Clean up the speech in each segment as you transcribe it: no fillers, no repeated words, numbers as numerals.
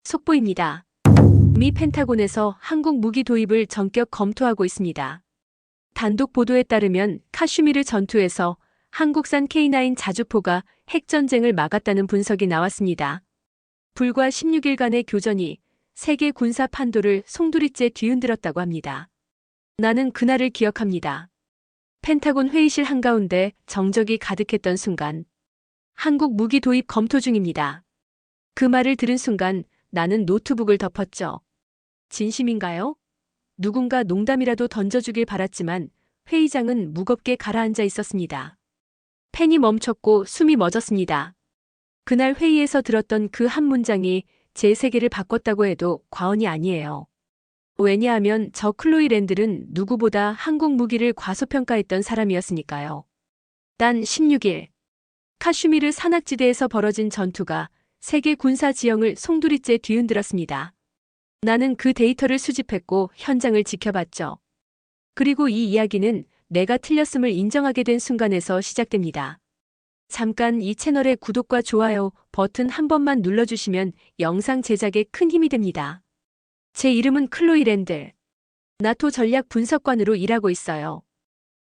속보입니다. 미 펜타곤에서 한국 무기 도입을 전격 검토하고 있습니다. 단독 보도에 따르면 카슈미르 전투에서 한국산 K9 자주포가 핵전쟁을 막았다는 분석이 나왔습니다. 불과 16일간의 교전이 세계 군사 판도를 송두리째 뒤흔들었다고 합니다. 나는 그날을 기억합니다. 펜타곤 회의실 한가운데 정적이 가득했던 순간, 한국 무기 도입 검토 중입니다. 그 말을 들은 순간 나는 노트북을 덮었죠. 진심인가요? 누군가 농담이라도 던져주길 바랐지만 회의장은 무겁게 가라앉아 있었습니다. 펜이 멈췄고 숨이 멎었습니다. 그날 회의에서 들었던 그 한 문장이 제 세계를 바꿨다고 해도 과언이 아니에요. 왜냐하면 저 클로이 랜들은 누구보다 한국 무기를 과소평가했던 사람이었으니까요. 단 16일, 카슈미르 산악지대에서 벌어진 전투가 세계 군사 지형을 송두리째 뒤흔들었습니다. 나는 그 데이터를 수집했고 현장을 지켜봤죠. 그리고 이 이야기는 내가 틀렸음을 인정하게 된 순간에서 시작됩니다. 잠깐 이 채널의 구독과 좋아요 버튼 한 번만 눌러주시면 영상 제작에 큰 힘이 됩니다. 제 이름은 클로이 랜들. 나토 전략 분석관으로 일하고 있어요.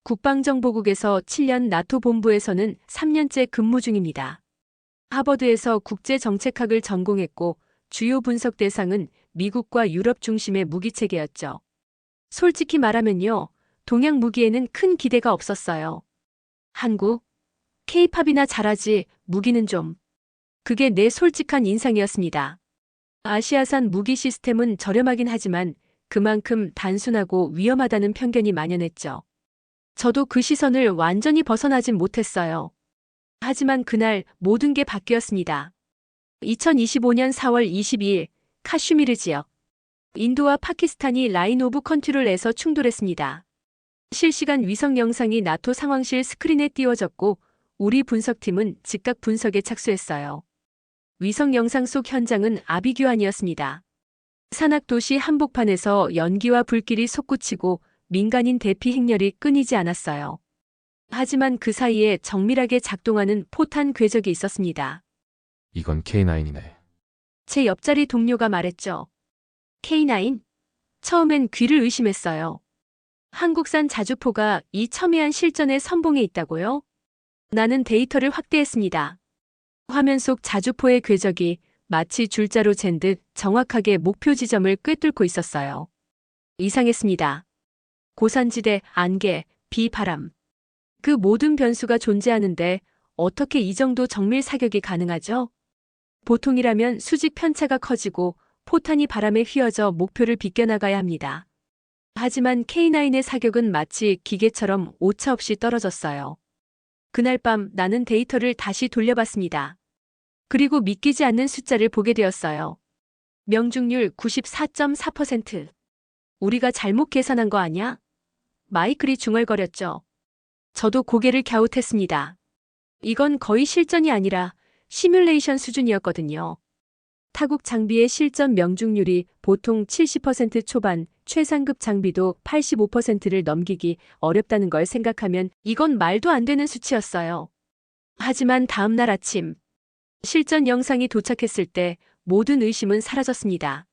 국방정보국에서 7년, 나토 본부에서는 3년째 근무 중입니다. 하버드에서 국제정책학을 전공했고 주요 분석 대상은 미국과 유럽 중심의 무기체계였죠. 솔직히 말하면요, 동양 무기에는 큰 기대가 없었어요. 한국, K-팝이나 잘하지, 무기는 좀. 그게 내 솔직한 인상이었습니다. 아시아산 무기 시스템은 저렴하긴 하지만 그만큼 단순하고 위험하다는 편견이 만연했죠. 저도 그 시선을 완전히 벗어나진 못했어요. 하지만 그날 모든 게 바뀌었습니다. 2025년 4월 22일 카슈미르 지역. 인도와 파키스탄이 라인 오브 컨트롤에서 충돌했습니다. 실시간 위성 영상이 나토 상황실 스크린에 띄워졌고 우리 분석팀은 즉각 분석에 착수했어요. 위성 영상 속 현장은 아비규환이었습니다. 산악도시 한복판에서 연기와 불길이 솟구치고 민간인 대피 행렬이 끊이지 않았어요. 하지만 그 사이에 정밀하게 작동하는 포탄 궤적이 있었습니다. 이건 K9이네. 제 옆자리 동료가 말했죠. K9? 처음엔 귀를 의심했어요. 한국산 자주포가 이 첨예한 실전의 선봉에 있다고요? 나는 데이터를 확대했습니다. 화면 속 자주포의 궤적이 마치 줄자로 잰 듯 정확하게 목표 지점을 꿰뚫고 있었어요. 이상했습니다. 고산지대, 안개, 비, 바람. 그 모든 변수가 존재하는데 어떻게 이 정도 정밀 사격이 가능하죠? 보통이라면 수직 편차가 커지고 포탄이 바람에 휘어져 목표를 비껴나가야 합니다. 하지만 K9의 사격은 마치 기계처럼 오차 없이 떨어졌어요. 그날 밤 나는 데이터를 다시 돌려봤습니다. 그리고 믿기지 않는 숫자를 보게 되었어요. 명중률 94.4%. 우리가 잘못 계산한 거 아냐? 마이클이 중얼거렸죠. 저도 고개를 갸웃했습니다. 이건 거의 실전이 아니라 시뮬레이션 수준이었거든요. 타국 장비의 실전 명중률이 보통 70% 초반, 최상급 장비도 85%를 넘기기 어렵다는 걸 생각하면 이건 말도 안 되는 수치였어요. 하지만 다음 날 아침, 실전 영상이 도착했을 때 모든 의심은 사라졌습니다.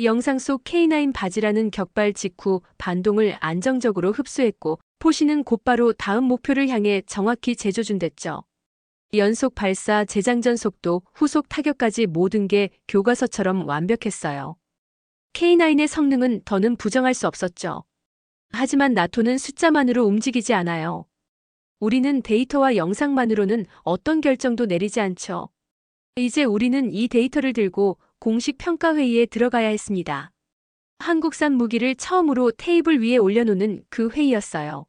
영상 속 K9 바지라는 격발 직후 반동을 안정적으로 흡수했고 포신은 곧바로 다음 목표를 향해 정확히 재조준됐죠. 연속 발사, 재장전 속도, 후속 타격까지 모든 게 교과서처럼 완벽했어요. K9의 성능은 더는 부정할 수 없었죠. 하지만 나토는 숫자만으로 움직이지 않아요. 우리는 데이터와 영상만으로는 어떤 결정도 내리지 않죠. 이제 우리는 이 데이터를 들고 공식 평가회의에 들어가야 했습니다. 한국산 무기를 처음으로 테이블 위에 올려놓는 그 회의였어요.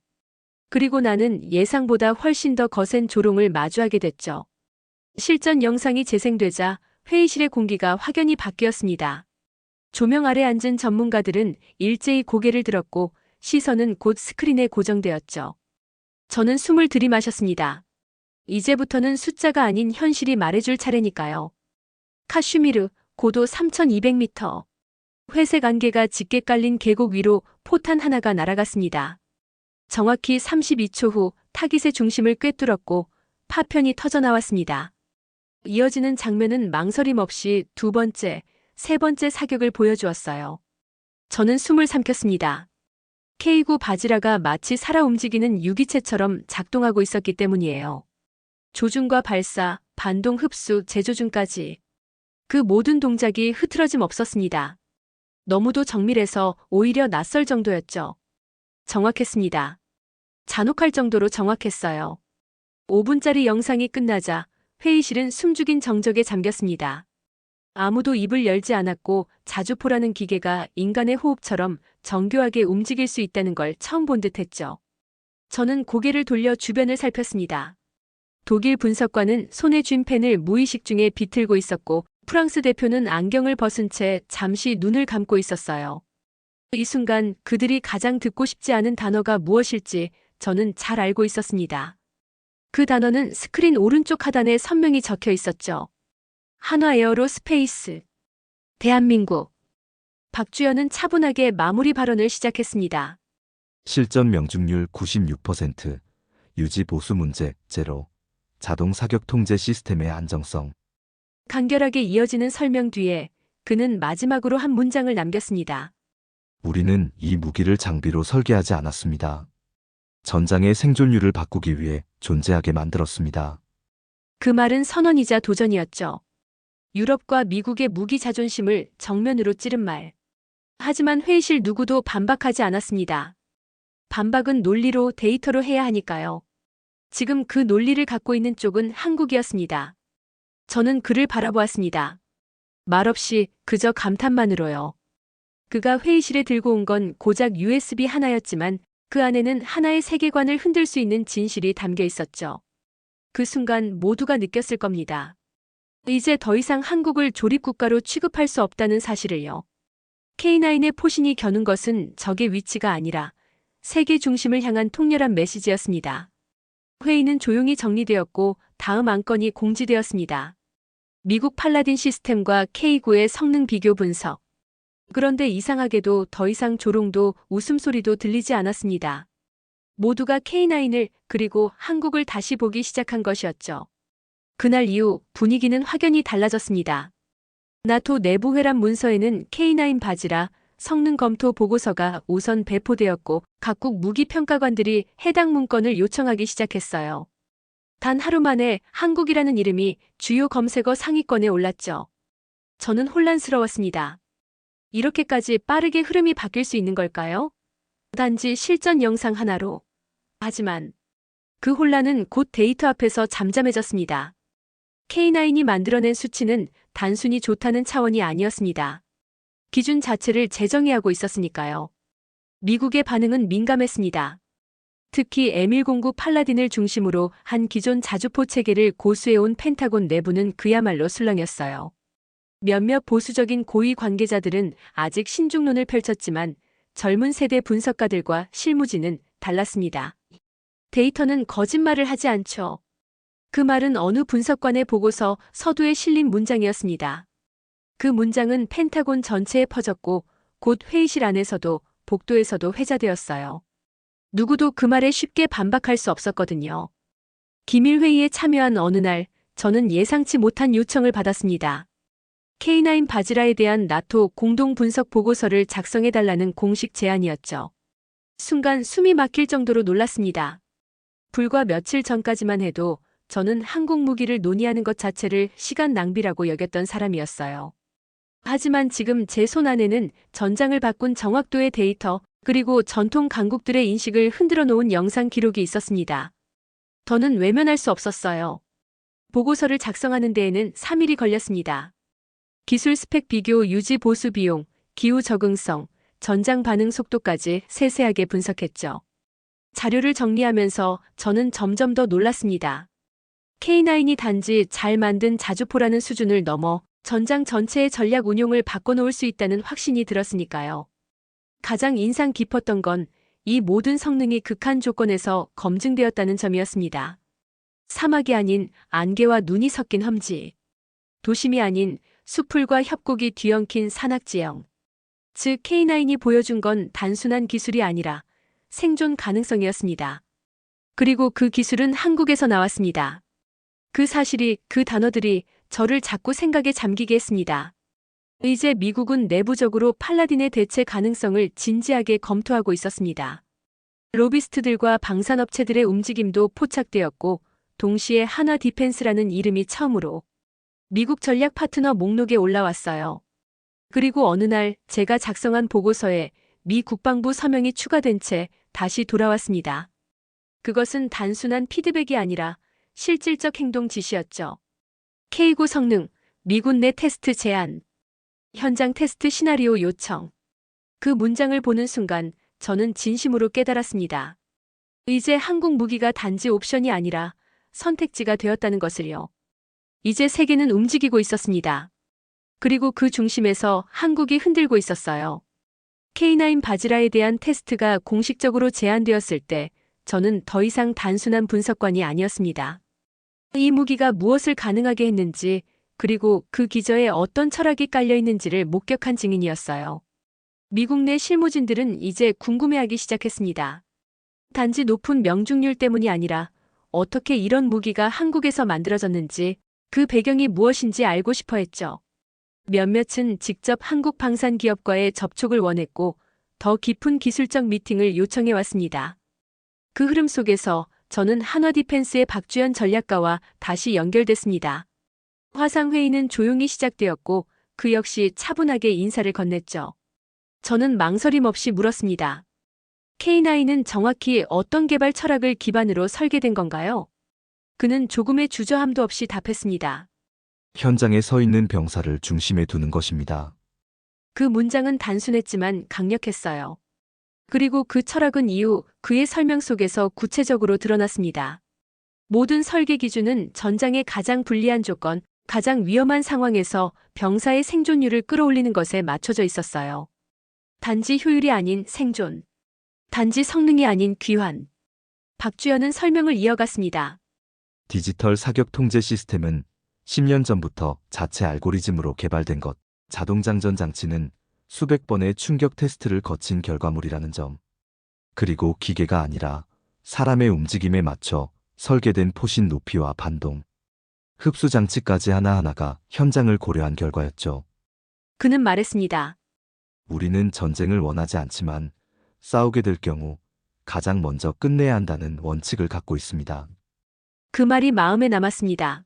그리고 나는 예상보다 훨씬 더 거센 조롱을 마주하게 됐죠. 실전 영상이 재생되자 회의실의 공기가 확연히 바뀌었습니다. 조명 아래 앉은 전문가들은 일제히 고개를 들었고 시선은 곧 스크린에 고정되었죠. 저는 숨을 들이마셨습니다. 이제부터는 숫자가 아닌 현실이 말해줄 차례니까요. 카슈미르, 고도 3200m. 회색 안개가 짙게 깔린 계곡 위로 포탄 하나가 날아갔습니다. 정확히 32초 후 타깃의 중심을 꿰뚫었고 파편이 터져나왔습니다. 이어지는 장면은 망설임 없이 두 번째, 세 번째 사격을 보여주었어요. 저는 숨을 삼켰습니다. K9 바지라가 마치 살아 움직이는 유기체처럼 작동하고 있었기 때문이에요. 조준과 발사, 반동 흡수, 재조준까지. 그 모든 동작이 흐트러짐 없었습니다. 너무도 정밀해서 오히려 낯설 정도였죠. 정확했습니다. 잔혹할 정도로 정확했어요. 5분짜리 영상이 끝나자 회의실은 숨죽인 정적에 잠겼습니다. 아무도 입을 열지 않았고 자주포라는 기계가 인간의 호흡처럼 정교하게 움직일 수 있다는 걸 처음 본 듯했죠. 저는 고개를 돌려 주변을 살폈습니다. 독일 분석관은 손에 쥔 펜을 무의식 중에 비틀고 있었고 프랑스 대표는 안경을 벗은 채 잠시 눈을 감고 있었어요. 이 순간 그들이 가장 듣고 싶지 않은 단어가 무엇일지 저는 잘 알고 있었습니다. 그 단어는 스크린 오른쪽 하단에 선명히 적혀 있었죠. 한화에어로스페이스. 대한민국. 박주연은 차분하게 마무리 발언을 시작했습니다. 실전 명중률 96%, 유지 보수 문제 제로, 자동 사격 통제 시스템의 안정성. 간결하게 이어지는 설명 뒤에 그는 마지막으로 한 문장을 남겼습니다. 우리는 이 무기를 장비로 설계하지 않았습니다. 전장의 생존율을 바꾸기 위해 존재하게 만들었습니다. 그 말은 선언이자 도전이었죠. 유럽과 미국의 무기 자존심을 정면으로 찌른 말. 하지만 회의실 누구도 반박하지 않았습니다. 반박은 논리로 데이터로 해야 하니까요. 지금 그 논리를 갖고 있는 쪽은 한국이었습니다. 저는 그를 바라보았습니다. 말없이 그저 감탄만으로요. 그가 회의실에 들고 온 건 고작 USB 하나였지만 그 안에는 하나의 세계관을 흔들 수 있는 진실이 담겨 있었죠. 그 순간 모두가 느꼈을 겁니다. 이제 더 이상 한국을 조립국가로 취급할 수 없다는 사실을요. K9의 포신이 겨눈 것은 적의 위치가 아니라 세계 중심을 향한 통렬한 메시지였습니다. 회의는 조용히 정리되었고 다음 안건이 공지되었습니다. 미국 팔라딘 시스템과 K9의 성능 비교 분석. 그런데 이상하게도 더 이상 조롱도 웃음소리도 들리지 않았습니다. 모두가 K9을 그리고 한국을 다시 보기 시작한 것이었죠. 그날 이후 분위기는 확연히 달라졌습니다. 나토 내부 회람 문서에는 K9 바지라 성능 검토 보고서가 우선 배포되었고 각국 무기 평가관들이 해당 문건을 요청하기 시작했어요. 단 하루 만에 한국이라는 이름이 주요 검색어 상위권에 올랐죠. 저는 혼란스러웠습니다. 이렇게까지 빠르게 흐름이 바뀔 수 있는 걸까요? 단지 실전 영상 하나로. 하지만 그 혼란은 곧 데이터 앞에서 잠잠해졌습니다. K9이 만들어낸 수치는 단순히 좋다는 차원이 아니었습니다. 기준 자체를 재정의하고 있었으니까요. 미국의 반응은 민감했습니다. 특히 M109 팔라딘을 중심으로 한 기존 자주포 체계를 고수해온 펜타곤 내부는 그야말로 술렁였어요. 몇몇 보수적인 고위 관계자들은 아직 신중론을 펼쳤지만 젊은 세대 분석가들과 실무진은 달랐습니다. 데이터는 거짓말을 하지 않죠. 그 말은 어느 분석관의 보고서 서두에 실린 문장이었습니다. 그 문장은 펜타곤 전체에 퍼졌고 곧 회의실 안에서도 복도에서도 회자되었어요. 누구도 그 말에 쉽게 반박할 수 없었거든요. 기밀회의에 참여한 어느 날 저는 예상치 못한 요청을 받았습니다. K9 바지라에 대한 나토 공동 분석 보고서를 작성해달라는 공식 제안이었죠. 순간 숨이 막힐 정도로 놀랐습니다. 불과 며칠 전까지만 해도 저는 한국 무기를 논의하는 것 자체를 시간 낭비라고 여겼던 사람이었어요. 하지만 지금 제 손 안에는 전장을 바꾼 정확도의 데이터, 그리고 전통 강국들의 인식을 흔들어 놓은 영상 기록이 있었습니다. 더는 외면할 수 없었어요. 보고서를 작성하는 데에는 3일이 걸렸습니다. 기술 스펙 비교, 유지 보수 비용, 기후 적응성, 전장 반응 속도까지 세세하게 분석했죠. 자료를 정리하면서 저는 점점 더 놀랐습니다. K9이 단지 잘 만든 자주포라는 수준을 넘어 전장 전체의 전략 운용을 바꿔놓을 수 있다는 확신이 들었으니까요. 가장 인상 깊었던 건 이 모든 성능이 극한 조건에서 검증되었다는 점이었습니다. 사막이 아닌 안개와 눈이 섞인 험지. 도심이 아닌 수풀과 협곡이 뒤엉킨 산악지형. 즉 K9이 보여준 건 단순한 기술이 아니라 생존 가능성이었습니다. 그리고 그 기술은 한국에서 나왔습니다. 그 사실이, 그 단어들이 저를 자꾸 생각에 잠기게 했습니다. 이제 미국은 내부적으로 팔라딘의 대체 가능성을 진지하게 검토하고 있었습니다. 로비스트들과 방산업체들의 움직임도 포착되었고, 동시에 한화 디펜스라는 이름이 처음으로 미국 전략 파트너 목록에 올라왔어요. 그리고 어느 날 제가 작성한 보고서에 미 국방부 서명이 추가된 채 다시 돌아왔습니다. 그것은 단순한 피드백이 아니라 실질적 행동 지시였죠. K9 성능, 미군 내 테스트 제안, 현장 테스트 시나리오 요청. 그 문장을 보는 순간 저는 진심으로 깨달았습니다. 이제 한국 무기가 단지 옵션이 아니라 선택지가 되었다는 것을요. 이제 세계는 움직이고 있었습니다. 그리고 그 중심에서 한국이 흔들고 있었어요. K9 바지라에 대한 테스트가 공식적으로 제안되었을 때 저는 더 이상 단순한 분석관이 아니었습니다. 이 무기가 무엇을 가능하게 했는지, 그리고 그 기저에 어떤 철학이 깔려 있는지를 목격한 증인이었어요. 미국 내 실무진들은 이제 궁금해하기 시작했습니다. 단지 높은 명중률 때문이 아니라 어떻게 이런 무기가 한국에서 만들어졌는지, 그 배경이 무엇인지 알고 싶어 했죠. 몇몇은 직접 한국 방산 기업과의 접촉을 원했고 더 깊은 기술적 미팅을 요청해 왔습니다. 그 흐름 속에서 저는 한화 디펜스의 박주연 전략가와 다시 연결됐습니다. 화상회의는 조용히 시작되었고 그 역시 차분하게 인사를 건넸죠. 저는 망설임 없이 물었습니다. K9은 정확히 어떤 개발 철학을 기반으로 설계된 건가요? 그는 조금의 주저함도 없이 답했습니다. 현장에 서 있는 병사를 중심에 두는 것입니다. 그 문장은 단순했지만 강력했어요. 그리고 그 철학은 이후 그의 설명 속에서 구체적으로 드러났습니다. 모든 설계 기준은 전장의 가장 불리한 조건, 가장 위험한 상황에서 병사의 생존율을 끌어올리는 것에 맞춰져 있었어요. 단지 효율이 아닌 생존. 단지 성능이 아닌 귀환. 박주연은 설명을 이어갔습니다. 디지털 사격 통제 시스템은 10년 전부터 자체 알고리즘으로 개발된 것, 자동장전 장치는 수백 번의 충격 테스트를 거친 결과물이라는 점. 그리고 기계가 아니라 사람의 움직임에 맞춰 설계된 포신 높이와 반동, 흡수 장치까지 하나하나가 현장을 고려한 결과였죠. 그는 말했습니다. 우리는 전쟁을 원하지 않지만 싸우게 될 경우 가장 먼저 끝내야 한다는 원칙을 갖고 있습니다. 그 말이 마음에 남았습니다.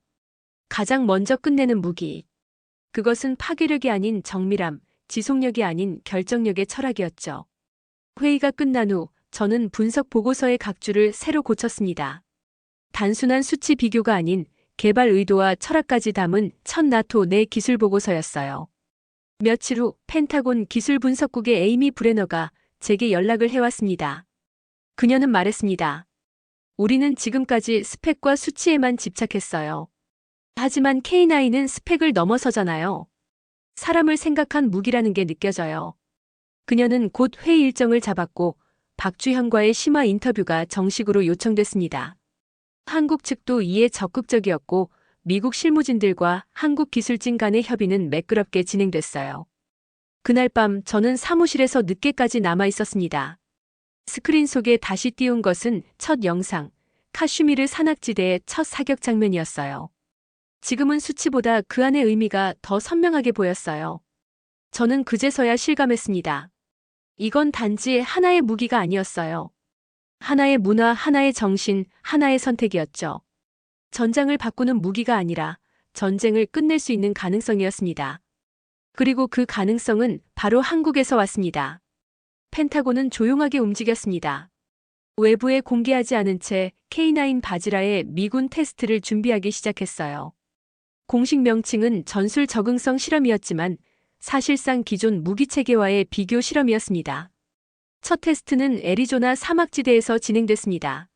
가장 먼저 끝내는 무기. 그것은 파괴력이 아닌 정밀함, 지속력이 아닌 결정력의 철학이었죠. 회의가 끝난 후 저는 분석 보고서의 각 줄을 새로 고쳤습니다. 단순한 수치 비교가 아닌 개발 의도와 철학까지 담은 첫 나토 내 기술 보고서였어요. 며칠 후 펜타곤 기술 분석국의 에이미 브레너가 제게 연락을 해왔습니다. 그녀는 말했습니다. 우리는 지금까지 스펙과 수치에만 집착했어요. 하지만 K9은 스펙을 넘어서잖아요. 사람을 생각한 무기라는 게 느껴져요. 그녀는 곧 회의 일정을 잡았고 박주현과의 심화 인터뷰가 정식으로 요청됐습니다. 한국 측도 이에 적극적이었고 미국 실무진들과 한국 기술진 간의 협의는 매끄럽게 진행됐어요. 그날 밤 저는 사무실에서 늦게까지 남아 있었습니다. 스크린 속에 다시 띄운 것은 첫 영상, 카슈미르 산악지대의 첫 사격 장면이었어요. 지금은 수치보다 그 안의 의미가 더 선명하게 보였어요. 저는 그제서야 실감했습니다. 이건 단지 하나의 무기가 아니었어요. 하나의 문화, 하나의 정신, 하나의 선택이었죠. 전장을 바꾸는 무기가 아니라 전쟁을 끝낼 수 있는 가능성이었습니다. 그리고 그 가능성은 바로 한국에서 왔습니다. 펜타곤은 조용하게 움직였습니다. 외부에 공개하지 않은 채 K9 바지라의 미군 테스트를 준비하기 시작했어요. 공식 명칭은 전술 적응성 실험이었지만 사실상 기존 무기 체계와의 비교 실험이었습니다. 첫 테스트는 애리조나 사막지대에서 진행됐습니다.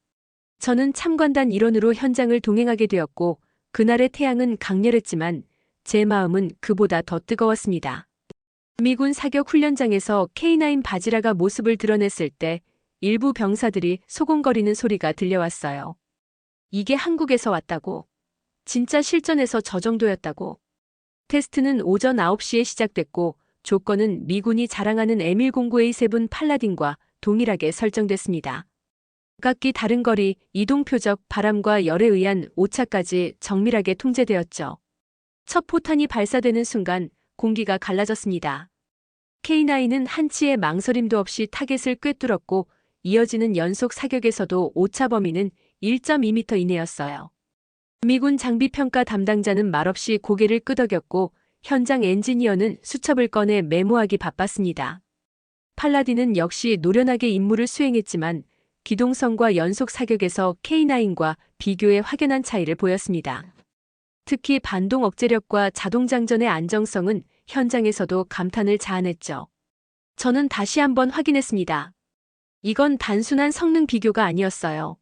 저는 참관단 일원으로 현장을 동행하게 되었고 그날의 태양은 강렬했지만 제 마음은 그보다 더 뜨거웠습니다. 미군 사격 훈련장에서 K9 바지라가 모습을 드러냈을 때 일부 병사들이 소곤거리는 소리가 들려왔어요. 이게 한국에서 왔다고. 진짜 실전에서 저 정도였다고. 테스트는 오전 9시에 시작됐고 조건은 미군이 자랑하는 M109A7 팔라딘과 동일하게 설정됐습니다. 각기 다른 거리, 이동 표적, 바람과 열에 의한 오차까지 정밀하게 통제되었죠. 첫 포탄이 발사되는 순간 공기가 갈라졌습니다. K9은 한치의 망설임도 없이 타겟을 꿰뚫었고 이어지는 연속 사격에서도 오차 범위는 1.2m 이내였어요. 미군 장비평가 담당자는 말없이 고개를 끄덕였고 현장 엔지니어는 수첩을 꺼내 메모하기 바빴습니다. 팔라딘은 역시 노련하게 임무를 수행했지만 기동성과 연속 사격에서 K9과 비교해 확연한 차이를 보였습니다. 특히 반동 억제력과 자동장전의 안정성은 현장에서도 감탄을 자아냈죠. 저는 다시 한번 확인했습니다. 이건 단순한 성능 비교가 아니었어요.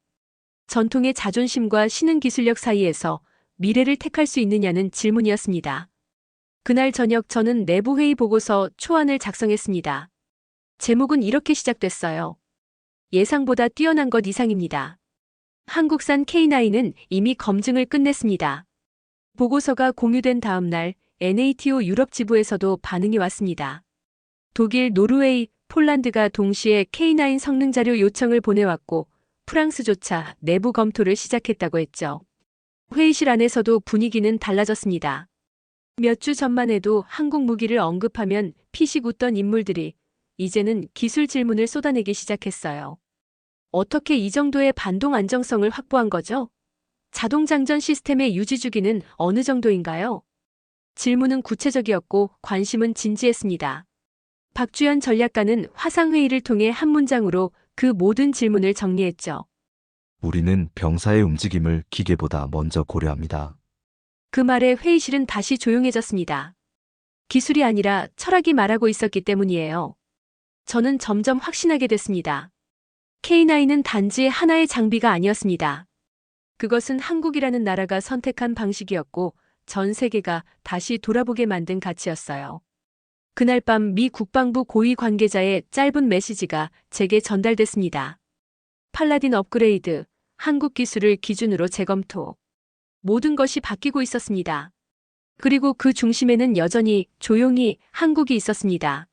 전통의 자존심과 신흥 기술력 사이에서 미래를 택할 수 있느냐는 질문이었습니다. 그날 저녁 저는 내부회의 보고서 초안을 작성했습니다. 제목은 이렇게 시작됐어요. 예상보다 뛰어난 것 이상입니다. 한국산 K9은 이미 검증을 끝냈습니다. 보고서가 공유된 다음 날 NATO 유럽 지부에서도 반응이 왔습니다. 독일, 노르웨이, 폴란드가 동시에 K9 성능 자료 요청을 보내왔고 프랑스조차 내부 검토를 시작했다고 했죠. 회의실 안에서도 분위기는 달라졌습니다. 몇 주 전만 해도 한국 무기를 언급하면 피식 웃던 인물들이 이제는 기술 질문을 쏟아내기 시작했어요. 어떻게 이 정도의 반동 안정성을 확보한 거죠? 자동장전 시스템의 유지 주기는 어느 정도인가요? 질문은 구체적이었고 관심은 진지했습니다. 박주연 전략가는 화상회의를 통해 한 문장으로 그 모든 질문을 정리했죠. 우리는 병사의 움직임을 기계보다 먼저 고려합니다. 그 말에 회의실은 다시 조용해졌습니다. 기술이 아니라 철학이 말하고 있었기 때문이에요. 저는 점점 확신하게 됐습니다. K9은 단지 하나의 장비가 아니었습니다. 그것은 한국이라는 나라가 선택한 방식이었고 전 세계가 다시 돌아보게 만든 가치였어요. 그날 밤 미 국방부 고위 관계자의 짧은 메시지가 제게 전달됐습니다. 팔라딘 업그레이드, 한국 기술을 기준으로 재검토. 모든 것이 바뀌고 있었습니다. 그리고 그 중심에는 여전히 조용히 한국이 있었습니다.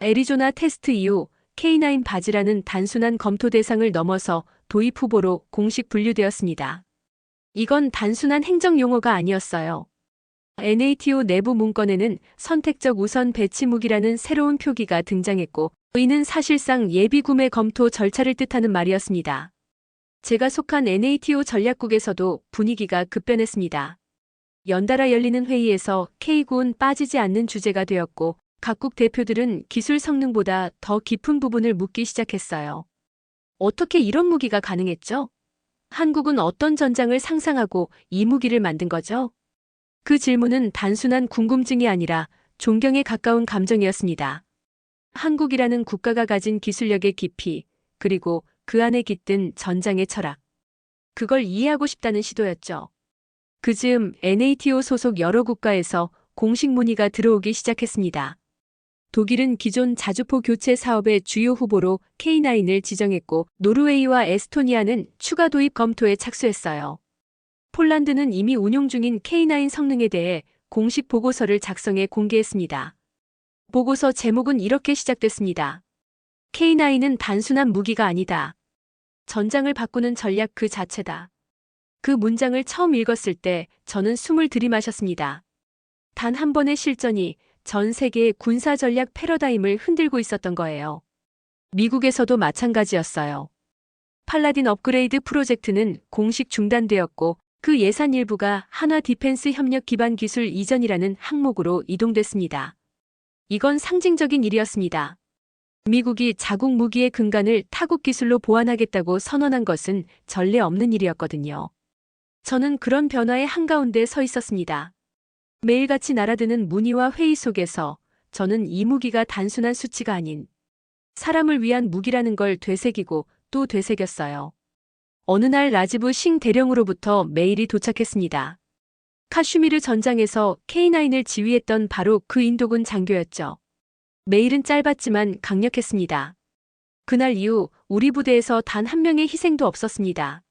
애리조나 테스트 이후 K9 바지라는 단순한 검토 대상을 넘어서 도입 후보로 공식 분류되었습니다. 이건 단순한 행정 용어가 아니었어요. NATO 내부 문건에는 선택적 우선 배치 무기라는 새로운 표기가 등장했고 이는 사실상 예비 구매 검토 절차를 뜻하는 말이었습니다. 제가 속한 NATO 전략국에서도 분위기가 급변했습니다. 연달아 열리는 회의에서 K9은 빠지지 않는 주제가 되었고 각국 대표들은 기술 성능보다 더 깊은 부분을 묻기 시작했어요. 어떻게 이런 무기가 가능했죠? 한국은 어떤 전장을 상상하고 이 무기를 만든 거죠? 그 질문은 단순한 궁금증이 아니라 존경에 가까운 감정이었습니다. 한국이라는 국가가 가진 기술력의 깊이, 그리고 그 안에 깃든 전장의 철학. 그걸 이해하고 싶다는 시도였죠. 그 즈음 NATO 소속 여러 국가에서 공식 문의가 들어오기 시작했습니다. 독일은 기존 자주포 교체 사업의 주요 후보로 K9을 지정했고 노르웨이와 에스토니아는 추가 도입 검토에 착수했어요. 폴란드는 이미 운용 중인 K9 성능에 대해 공식 보고서를 작성해 공개했습니다. 보고서 제목은 이렇게 시작됐습니다. K9은 단순한 무기가 아니다. 전장을 바꾸는 전략 그 자체다. 그 문장을 처음 읽었을 때 저는 숨을 들이마셨습니다. 단 한 번의 실전이 전 세계의 군사 전략 패러다임을 흔들고 있었던 거예요. 미국에서도 마찬가지였어요. 팔라딘 업그레이드 프로젝트는 공식 중단되었고 그 예산 일부가 한화 디펜스 협력 기반 기술 이전이라는 항목으로 이동됐습니다. 이건 상징적인 일이었습니다. 미국이 자국 무기의 근간을 타국 기술로 보완하겠다고 선언한 것은 전례 없는 일이었거든요. 저는 그런 변화의 한가운데 서 있었습니다. 매일같이 날아드는 문의와 회의 속에서 저는 이 무기가 단순한 수치가 아닌 사람을 위한 무기라는 걸 되새기고 또 되새겼어요. 어느 날 라지브 싱 대령으로부터 메일이 도착했습니다. 카슈미르 전장에서 K9을 지휘했던 바로 그 인도군 장교였죠. 메일은 짧았지만 강력했습니다. 그날 이후 우리 부대에서 단 한 명의 희생도 없었습니다.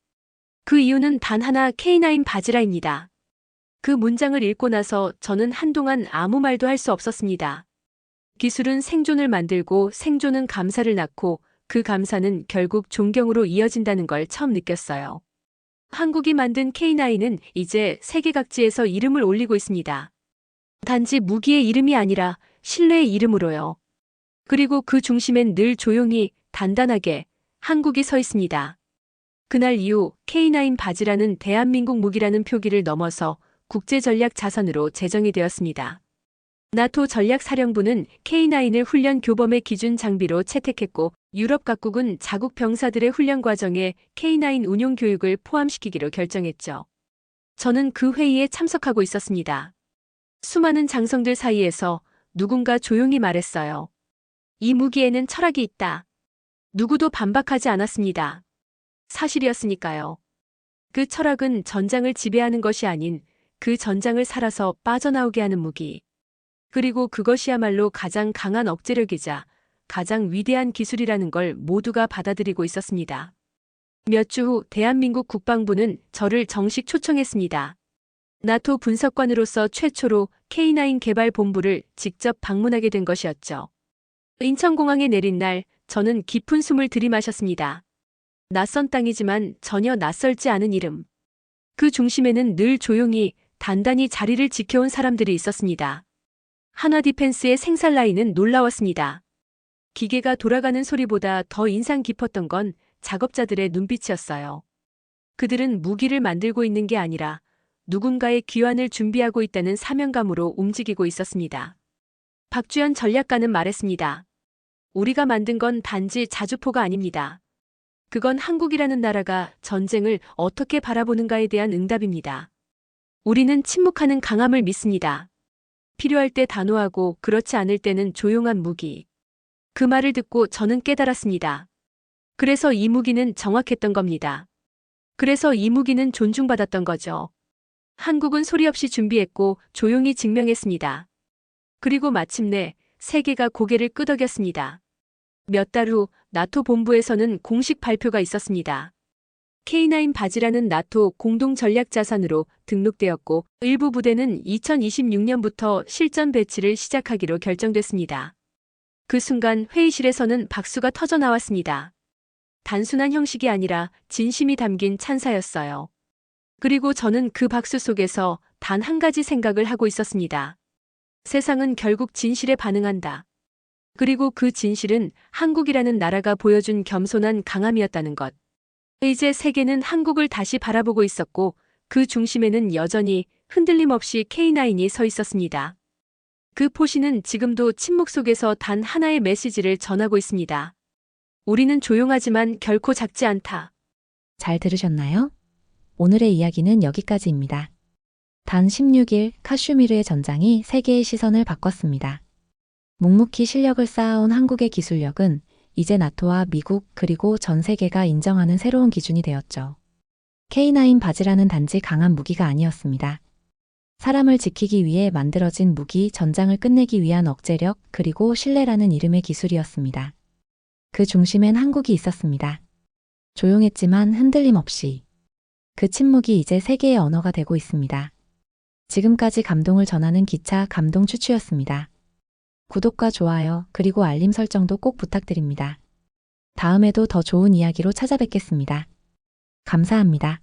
그 이유는 단 하나 K9 바지라입니다. 그 문장을 읽고 나서 저는 한동안 아무 말도 할 수 없었습니다. 기술은 생존을 만들고 생존은 감사를 낳고 그 감사는 결국 존경으로 이어진다는 걸 처음 느꼈어요. 한국이 만든 K9은 이제 세계 각지에서 이름을 올리고 있습니다. 단지 무기의 이름이 아니라 신뢰의 이름으로요. 그리고 그 중심엔 늘 조용히, 단단하게 한국이 서 있습니다. 그날 이후 K9 바지라는 대한민국 무기라는 표기를 넘어서 국제전략 자산으로 제정이 되었습니다. 나토 전략사령부는 K9을 훈련 교범의 기준 장비로 채택했고 유럽 각국은 자국 병사들의 훈련 과정에 K9 운용 교육을 포함시키기로 결정했죠. 저는 그 회의에 참석하고 있었습니다. 수많은 장성들 사이에서 누군가 조용히 말했어요. 이 무기에는 철학이 있다. 누구도 반박하지 않았습니다. 사실이었으니까요. 그 철학은 전장을 지배하는 것이 아닌 그 전장을 살아서 빠져나오게 하는 무기. 그리고 그것이야말로 가장 강한 억제력이자 가장 위대한 기술이라는 걸 모두가 받아들이고 있었습니다. 몇 주 후 대한민국 국방부는 저를 정식 초청했습니다. 나토 분석관으로서 최초로 K9 개발 본부를 직접 방문하게 된 것이었죠. 인천공항에 내린 날 저는 깊은 숨을 들이마셨습니다. 낯선 땅이지만 전혀 낯설지 않은 이름. 그 중심에는 늘 조용히 단단히 자리를 지켜온 사람들이 있었습니다. 한화디펜스의 생산 라인은 놀라웠습니다. 기계가 돌아가는 소리보다 더 인상 깊었던 건 작업자들의 눈빛이었어요. 그들은 무기를 만들고 있는 게 아니라 누군가의 귀환을 준비하고 있다는 사명감으로 움직이고 있었습니다. 박주연 전략가는 말했습니다. 우리가 만든 건 단지 자주포가 아닙니다. 그건 한국이라는 나라가 전쟁을 어떻게 바라보는가에 대한 응답입니다. 우리는 침묵하는 강함을 믿습니다. 필요할 때 단호하고 그렇지 않을 때는 조용한 무기. 그 말을 듣고 저는 깨달았습니다. 그래서 이 무기는 정확했던 겁니다. 그래서 이 무기는 존중받았던 거죠. 한국은 소리 없이 준비했고 조용히 증명했습니다. 그리고 마침내 세계가 고개를 끄덕였습니다. 몇 달 후 나토 본부에서는 공식 발표가 있었습니다. K9 바지라는 나토 공동 전략 자산으로 등록되었고 일부 부대는 2026년부터 실전 배치를 시작하기로 결정됐습니다. 그 순간 회의실에서는 박수가 터져 나왔습니다. 단순한 형식이 아니라 진심이 담긴 찬사였어요. 그리고 저는 그 박수 속에서 단 한 가지 생각을 하고 있었습니다. 세상은 결국 진실에 반응한다. 그리고 그 진실은 한국이라는 나라가 보여준 겸손한 강함이었다는 것. 이제 세계는 한국을 다시 바라보고 있었고 그 중심에는 여전히 흔들림 없이 K9이 서 있었습니다. 그 포시는 지금도 침묵 속에서 단 하나의 메시지를 전하고 있습니다. 우리는 조용하지만 결코 작지 않다. 잘 들으셨나요? 오늘의 이야기는 여기까지입니다. 단 16일 카슈미르의 전장이 세계의 시선을 바꿨습니다. 묵묵히 실력을 쌓아온 한국의 기술력은 이제 나토와 미국 그리고 전 세계가 인정하는 새로운 기준이 되었죠. K9 바지라는 단지 강한 무기가 아니었습니다. 사람을 지키기 위해 만들어진 무기, 전장을 끝내기 위한 억제력 그리고 신뢰라는 이름의 기술이었습니다. 그 중심엔 한국이 있었습니다. 조용했지만 흔들림 없이. 그 침묵이 이제 세계의 언어가 되고 있습니다. 지금까지 감동을 전하는 기차 감동 추추였습니다. 구독과 좋아요 그리고 알림 설정도 꼭 부탁드립니다. 다음에도 더 좋은 이야기로 찾아뵙겠습니다. 감사합니다.